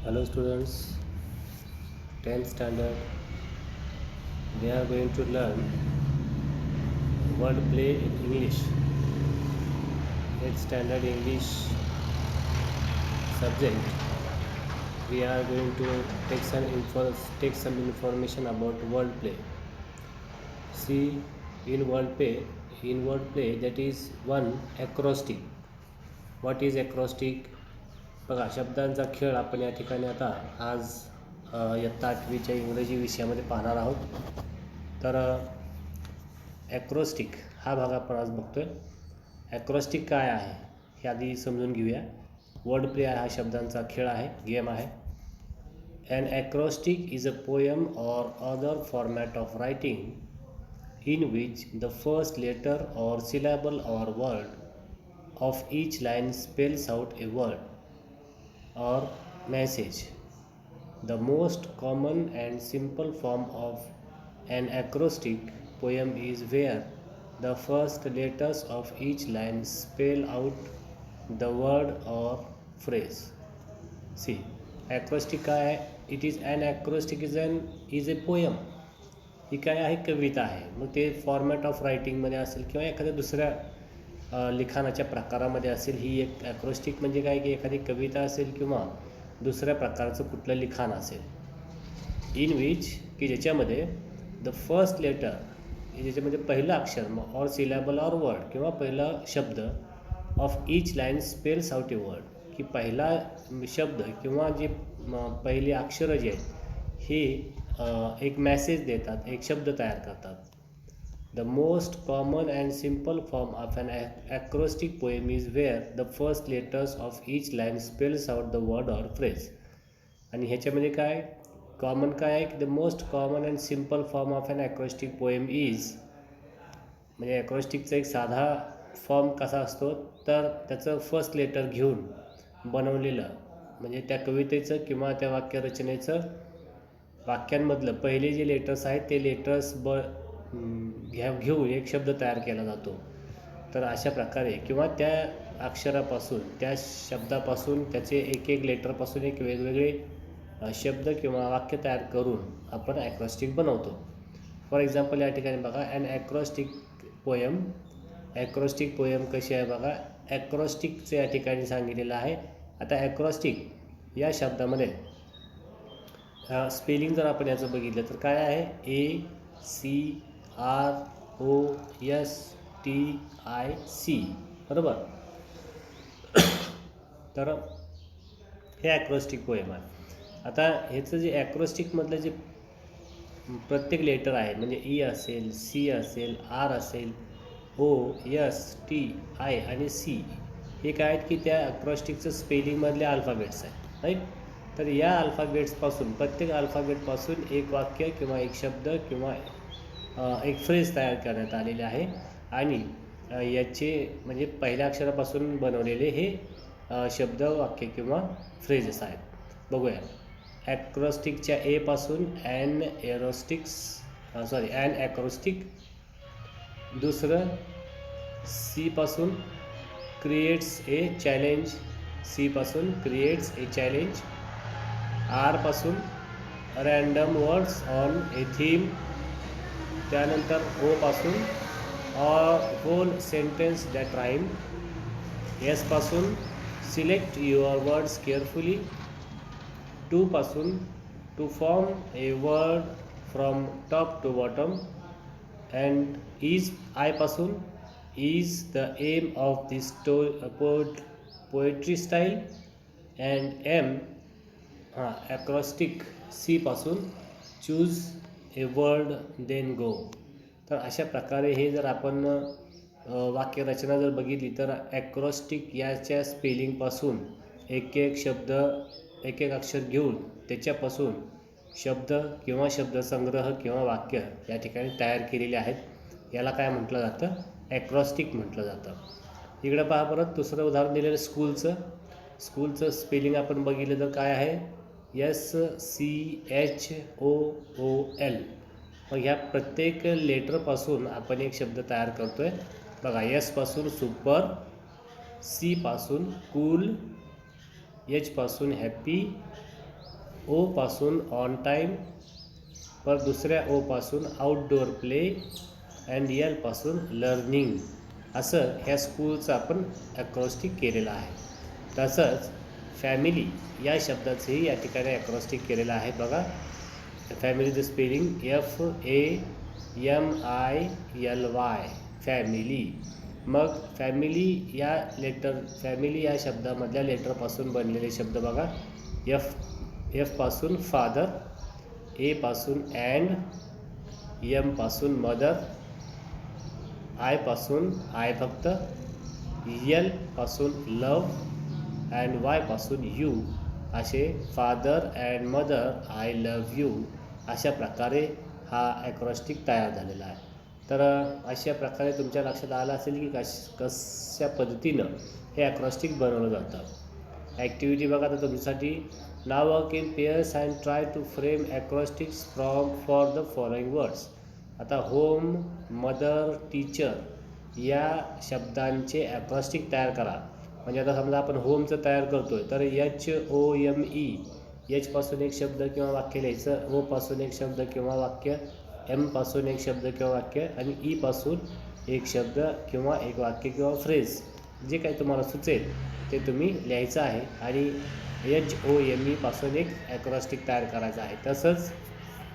Hello students, 10th standard. We are going to learn wordplay in English. 8th standard English subject. We are going to take some information about wordplay. See, in wordplay that is one acrostic. What is acrostic? बघा, शब्दांचा खेळ आपण या ठिकाणी आता आज इयत्ता 8वीच्या इंग्रजी विषयामध्ये पाहणार आहोत. तर ॲक्रोस्टिक हा भाग आपण आज बघतोय. ॲक्रोस्टिक काय आहे हे आधी समजून घेऊया. वर्ड प्ले हा शब्दांचा खेळ आहे, गेम आहे. An acrostic is a poem or other format of writing in which the first letter or syllable or word of each line spells out a word or message. The most common and simple form of an acrostic poem is where the first letters of each line spell out the word or phrase. See, acrostic काय आहे? It is an acrostic is a poem. ही काय आहे? कविता आहे. मग ते format of रायटिंगमध्ये असेल किंवा एखाद्या दुसऱ्या लिखाणाच्या प्रकारामध्ये असेल. ही एक ॲक्रोस्टिक म्हणजे काय की एखादी कविता असेल किंवा दुसऱ्या प्रकारचं कुठलं लिखाण असेल. इन विच की ज्याच्यामध्ये द फर्स्ट लेटर ज्याच्यामध्ये पहिलं अक्षर ऑर सिलॅबल ऑर वर्ड किंवा पहिला शब्द of each line spells out a word की पहिला शब्द किंवा जे पहिले अक्षरं जे आहेत हे एक मेसेज देतात, एक शब्द तयार करतात. The most common and simple form of an acrostic poem is where the first letters of each line spells out the word or phrase. आणि ह्याच्यामध्ये काय कॉमन काय आहे की the most common and simple form of an acrostic poem is म्हणजे ॲक्रोस्टिकचा एक साधा फॉर्म कसा असतो तर त्याचं फर्स्ट लेटर घेऊन बनवलेलं म्हणजे त्या कवितेचं किंवा त्या वाक्यरचनेचं वाक्यांमधलं पहिले जे लेटर्स आहेत ते लेटर्स घेऊन एक शब्द तयार केला जातो. तर अशा प्रकारे किंवा त्या अक्षरापासून त्या शब्दापासून त्याचे एक एक लेटरपासून एक वेगवेगळे शब्द किंवा वाक्य तयार करून आपण ॲक्रोस्टिक बनवतो. फॉर एक्झाम्पल या ठिकाणी बघा ॲन ॲक्रोस्टिक पोएम कशी आहे बघा. ॲक्रोस्टिकचं या ठिकाणी सांगितलेलं आहे. आता ॲक्रोस्टिक या शब्दामध्ये स्पेलिंग जर आपण याचं बघितलं तर काय आहे ACROSTIC बरोबर. तर हे ॲक्रोस्टिक पोएम आहे. आता ह्याचं जे ॲक्रोस्टिकमधलं जे प्रत्येक लेटर आहे म्हणजे ई असेल, सी असेल, आर असेल, OSTI आणि C हे काय आहेत की त्या ॲक्रोस्टिकचं स्पेलिंगमधले अल्फाबेट्स आहेत, राईट. तर या अल्फाबेट्सपासून प्रत्येक अल्फाबेटपासून एक वाक्य किंवा एक शब्द किंवा एक फ्रेज तयार करण्यात आलेले आहे. आणि याचे म्हणजे पहिल्या अक्षरापासून बनवलेले हे शब्द वाक्य किंवा फ्रेजेस आहेत. बघूया. ॲक्रोस्टिकच्या एपासून ॲन ॲक्रोस्टिक. दुसरं सी पासून क्रिएट्स ए चॅलेंज. सी पासून क्रिएट्स ए चॅलेंज. आर पासून random words on a theme. त्यानंतर ओ पासून whole sentence that rhyme. S पासून select your words carefully. T पासून to form a word from top to bottom. And is I पासून is the aim of this poetry style. And an acrostic C पासून choose a word then गो. तर अशा प्रकारे हे जर आपण वाक्यरचना जर बघितली तर ॲक्रोस्टिक याच्या स्पेलिंगपासून एक एक शब्द एक एक अक्षर घेऊन त्याच्यापासून शब्द किंवा शब्दसंग्रह किंवा वाक्य या ठिकाणी तयार केलेले आहेत. याला काय म्हटलं जातं? ॲक्रोस्टिक म्हटलं जातं. इकडं पहा परत दुसरं उदाहरण दिलेलं स्कूलचं स्पेलिंग आपण बघितलं तर काय आहे SCHOOL. मग ह्या प्रत्येक लेटरपासून आपण एक शब्द तयार करतो आहे बघा. एस पासून सुपर, सी पासून कूल, एच पासून हॅपी, ओ पासून ऑन टाईम, पर दुसऱ्या ओ पासून आउटडोअर प्ले, अँड यल पासून लर्निंग, असं ह्या स्कूलचं आपण ॲक्रॉस्टिक केलेलं आहे. तसंच फॅमिली या शब्दाचंही या ठिकाणी ॲक्रॉस्टिक केलेलं आहे. बघा, फॅमिलीचं स्पेलिंग FAMILY, फॅमिली. मग फॅमिली या शब्दामधल्या लेटरपासून बनलेले शब्द बघा. F पासून फादर, A पासून अँड, M पासून मदर, I पासून आय फक्त, L पासून लव, अँड Y पासून यू, असे father and mother, I love you, अशा प्रकारे हा ॲक्रॉस्टिक तयार झालेला आहे. तर अशा प्रकारे तुमच्या लक्षात आलं असेल की कशा पद्धतीनं हे ॲक्रॉस्टिक बनवलं जातं. ॲक्टिव्हिटी बघा तर तुमच्यासाठी. Now work in pairs and try to frame acrostics for the following words. आता होम, मदर, टीचर या शब्दांचे ॲक्रॉस्टिक तयार करा. म्हणजे आता समजा आपण होमचं तयार करतो आहे तर HOME, H पासून एक शब्द किंवा वाक्य लिहायचं, O पासून एक शब्द किंवा वाक्य, M पासून एक शब्द किंवा वाक्य, आणि E पासून एक शब्द किंवा एक वाक्य किंवा फ्रेज, जे काही तुम्हाला सुचेल ते तुम्ही लिहायचं आहे. आणि HOME पासून एक ॲक्रॉस्टिक तयार करायचं आहे. तसंच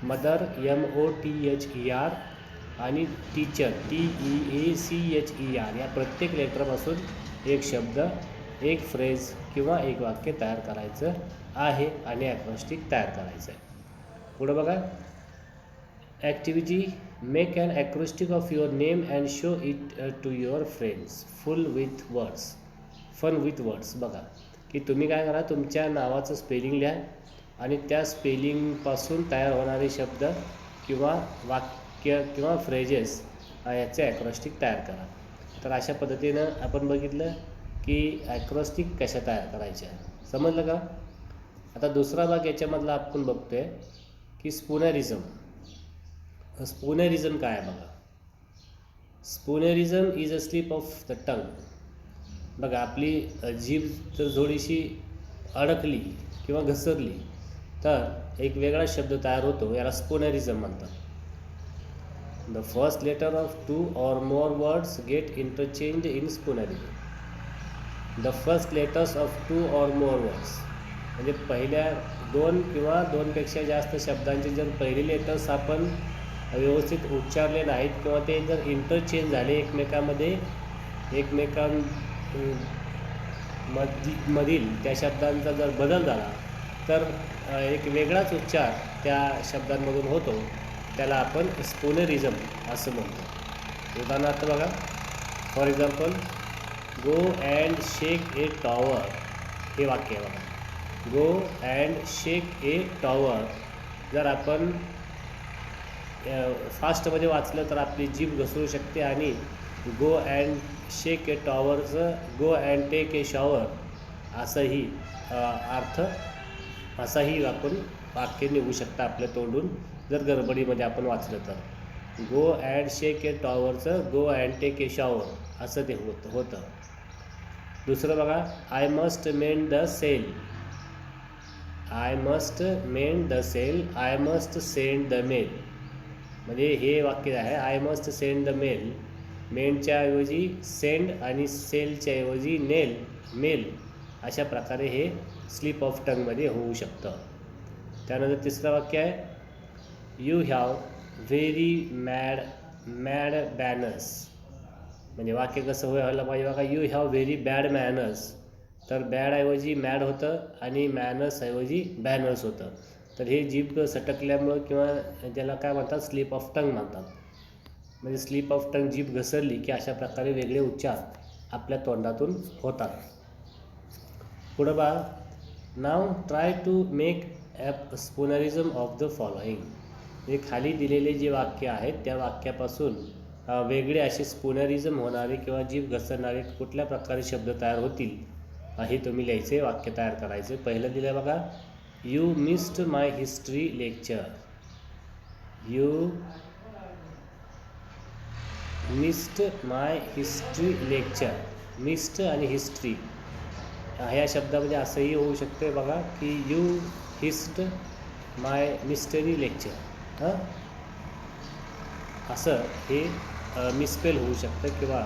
मदर MOTHER आणि टीचर TEACHER या प्रत्येक लेटरपासून एक शब्द, एक फ्रेज किंवा एक वाक्य तयार करायचं आहे आणि ॲक्रॉस्टिक तयार करायचं आहे. पुढं बघा, activity make an acrostic of your name and show it to your friends fun with words. बघा की तुम्ही काय करा, तुमच्या नावाचं स्पेलिंग लिहा आणि त्या स्पेलिंगपासून तयार होणारे शब्द किंवा वाक्य किंवा फ्रेजेस याचे ॲक्रॉस्टिक तयार करा. तर अशा पद्धतीनं आपण बघितलं की ॲक्रॉस्टिक कशा तयार करायच्या. समजलं का? आता दुसरा भाग याच्यामधला आपण बघतो आहे की स्पूनरिझम. स्पूनरिझम काय आहे बघा. Spoonerism is a slip of the tongue. बघा, आपली जीभ जर थोडीशी अडकली किंवा घसरली तर एक वेगळा शब्द तयार होतो, याला स्पूनरिझम म्हणतात. The first letter of 2 or more words get interchange in spoonerism. The first letters of 2 or more words म्हणजे पहिल्या 2 किंवा 2पेक्षा जास्त शब्दांचे जर पहिले लेटर्स आपण व्यवस्थित उच्चारले नाहीत किंवा ते जर इंटरचेंज झाले मधील त्या शब्दांचा जर बदल झाला तर एक वेगळाच उच्चार त्या शब्दांमधून होतो, त्याला आपण स्पूनरिझम असं म्हणतो. उदाहरणार्थ बघा, for example, go and shake A tower हे वाक्य आहे बघा. गो अँड शेक ए टॉवर जर आपण फास्टमध्ये वाचलं तर आपली जीभ घसरू शकते आणि गो अँड शेक ए टॉवरचं go and take a shower असंही अर्थ असाही आपण वाक्य निघू शकतं आपल्या तोंडून जर गडबडीमध्ये आपण वाचलं तर. गो अँड शेक ए टॉवरचं go and take a shower असं ते होतं. दुसरं बघा, I must mend the sail. I must mend the sail, I must send the mail. म्हणजे हे वाक्य आहे, I must send the mail. मेंडच्या ऐवजी सेंड आणि सेलच्या ऐवजी मेल अशा प्रकारे हे स्लिप ऑफ टंगमध्ये होऊ शकतं. त्यानंतर तिसरं वाक्य आहे, you have very mad banners. म्हणजे वाक्य कसं व्हायला पाहिजे बघा, you have very bad manners. तर बॅड ऐवजी मॅड होतं आणि मॅनर्स ऐवजी बॅनर्स होतं. तर हे जीभ सटकल्यामुळं किंवा त्याला काय म्हणतात, स्लिप ऑफ टंग म्हणतात. म्हणजे स्लिप ऑफ टंग, जीभ घसरली की अशा प्रकारे वेगळे उच्चार आपल्या तोंडातून होतात. पुढं बा, नाव try to make a spoonerism of the following. हे खाली दिलेले जे वाक्य आहेत त्या वाक्यापासून वेगळे असे स्पूनरिझम होणारे किंवा जीभ घसरणारे कुठल्या प्रकारे शब्द तयार होतील हे तुम्ही लिहायचे, वाक्य तयार करायचे. पहिलं दिलं बघा, you missed my history lecture. You missed my history lecture. Missed आणि हिस्ट्री ह्या शब्दामध्ये असंही होऊ शकते बघा की यू हिस्ड माय मिस्टरी लेक्चर. असं हे मिसस्पेल होऊ शकतं किंवा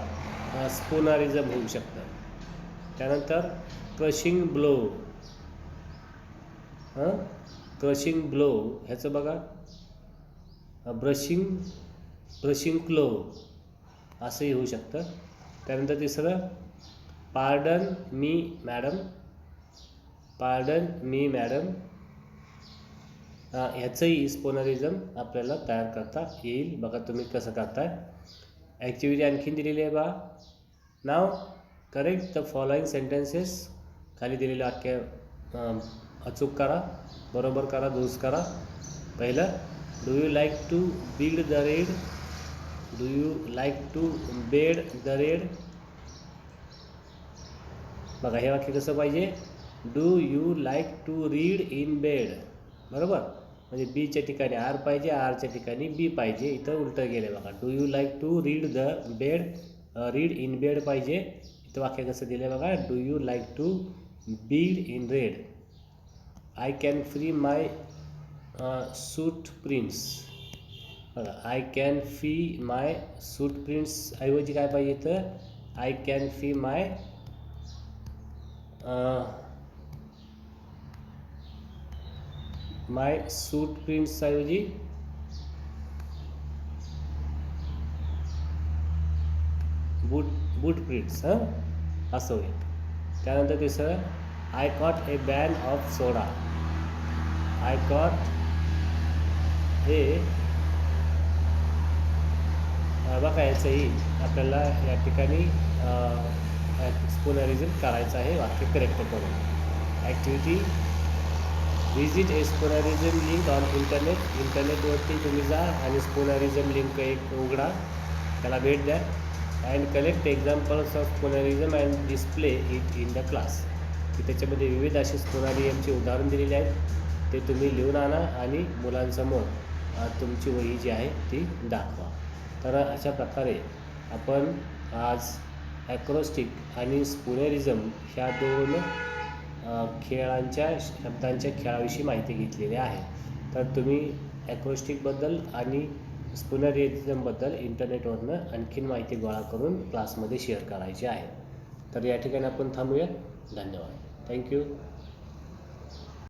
स्पोनारिझम होऊ शकतं. त्यानंतर क्रशिंग ब्लो. क्रशिंग ब्लो ह्याचं बघा ब्रशिंग क्लो असंही होऊ शकतं. त्यानंतर तिसरं पार्डन मी मॅडम. ह्याचंही स्पोनरिझम आपल्याला तयार करता येईल. बघा तुम्ही कसं करताय. ॲक्टिव्हिटी आणखीन दिलेली आहे बा. Now correct the following sentences. खाली दिलेलं वाक्य अचूक करा, बरोबर करा, दुरुस्त करा. पहिलं, do you like to bead the red. Do you like to bed the red. बघा हे वाक्य कसं पाहिजे. Do you like to read in bed. बरोबर, म्हणजे बीच्या ठिकाणी आर पाहिजे, आरच्या ठिकाणी बी पाहिजे. इथं उलटं गेलं बघा. Do you like to read the bed, read in bed पाहिजे. इथं वाक्य कसं दिलं बघा. Do you like to bead in red. I can free my suit prints. बघा I can fee my suit prints ऐवजी काय पाहिजे तर I can fee my suit prints ऐवजी बूट प्रिंट्स असं होईल. त्यानंतर तिसरं, I caught a ban of soda. I caught हे बघा याचंही आपल्याला या ठिकाणी स्पोनरिझम करायचं आहे वाक्य करेक्ट करून. Activity, visit a spoonerism link on internet. इंटरनेटवरती तुम्ही जा आणि स्पोनरिझम लिंक एक उघडा, त्याला भेट द्या. And collect examples of spoonerism and display it in the class. की त्याच्यामध्ये विविध असे स्पोनरिझमचे उदाहरण दिलेले आहेत, ते तुम्ही लिहून आणा आणि मुलांसमोर तुमची वही जी आहे ती दाखवा. तर अशा प्रकारे आपण आज ॲक्रोस्टिक आणि स्पोनरिझम ह्या दोन खेळांच्या शब्दांच्या खेळाविषयी माहिती घेतलेली आहे. तर तुम्ही ॲक्रोस्टिकबद्दल आणि स्पोनरिझमबद्दल इंटरनेटवरनं आणखीन माहिती गोळा करून क्लासमध्ये शेअर करायची आहे. तर या ठिकाणी आपण थांबूयात. धन्यवाद. थँक्यू.